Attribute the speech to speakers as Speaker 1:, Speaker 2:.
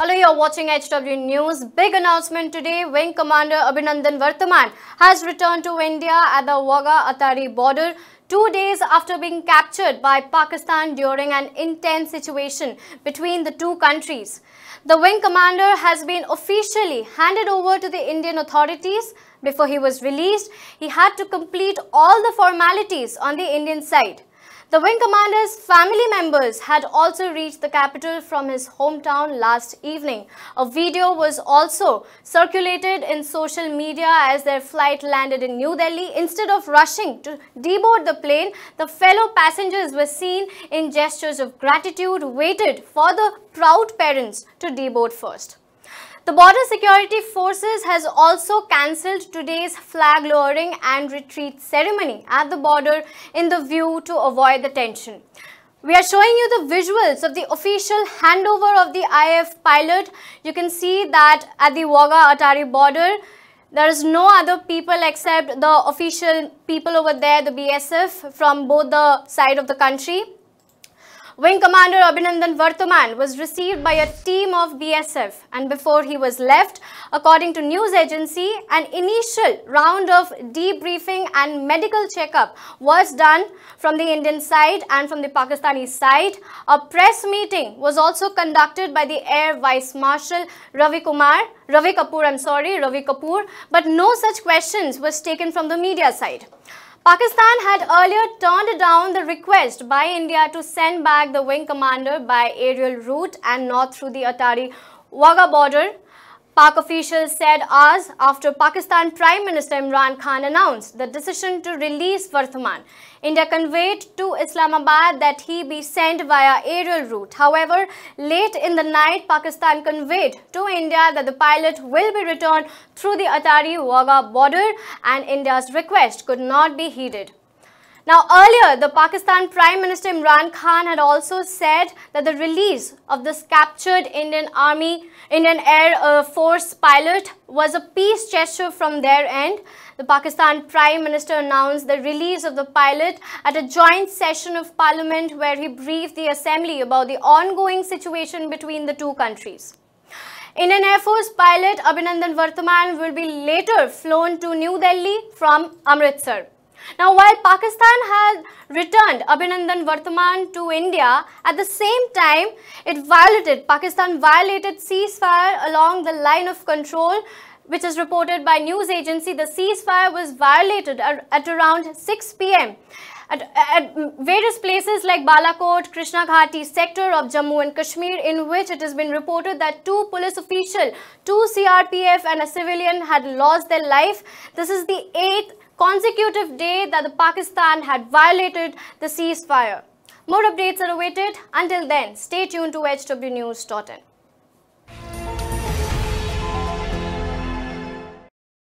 Speaker 1: Hello, you're watching HW News. Big announcement today. Wing Commander Abhinandan Varthaman has returned to India at the Wagah-Atari border 2 days after being captured by Pakistan during an intense situation between the two countries. The Wing Commander has been officially handed over to the Indian authorities. Before he was released, he had to complete all the formalities on the Indian side. The Wing Commander's family members had also reached the capital from his hometown last evening. A video was also circulated in social media as their flight landed in New Delhi. Instead of rushing to deboard the plane, the fellow passengers were seen in gestures of gratitude, waited for the proud parents to deboard first. The Border Security Forces has also cancelled today's flag lowering and retreat ceremony at the border in the view to avoid the tension. We are showing you the visuals of the official handover of the IAF pilot. You can see that at the Wagah-Atari border, there is no other people except the official people over there, the BSF from both the side of the country. Wing Commander Abhinandan Varthaman was received by a team of BSF, and before he was left, according to news agency, an initial round of debriefing and medical checkup was done from the Indian side and from the Pakistani side. A press meeting was also conducted by the Air Vice Marshal Ravi Kapoor, but no such questions was taken from the media side. Pakistan had earlier turned down the request by India to send back the Wing Commander by aerial route and not through the Atari-Wagah border. Pak officials said hours after Pakistan Prime Minister Imran Khan announced the decision to release Varthaman. India conveyed to Islamabad that he be sent via aerial route. However, late in the night, Pakistan conveyed to India that the pilot will be returned through the Atari-Wagah border and India's request could not be heeded. Now, earlier, the Pakistan Prime Minister Imran Khan had also said that the release of this captured Indian Air Force pilot was a peace gesture from their end. The Pakistan Prime Minister announced the release of the pilot at a joint session of Parliament where he briefed the Assembly about the ongoing situation between the two countries. Indian Air Force pilot Abhinandan Varthaman will be later flown to New Delhi from Amritsar. Now, while Pakistan had returned Abhinandan Varthaman to India, at the same time, Pakistan violated ceasefire along the line of control, which is reported by news agency. The ceasefire was violated at around 6 p.m. At various places like Balakot, Krishna Ghati sector of Jammu and Kashmir, in which it has been reported that 2 police officials, 2 CRPF and a civilian had lost their life. This is the 8th consecutive day that the Pakistan had violated the ceasefire. More updates are awaited. Until then, stay tuned to hwnews.in.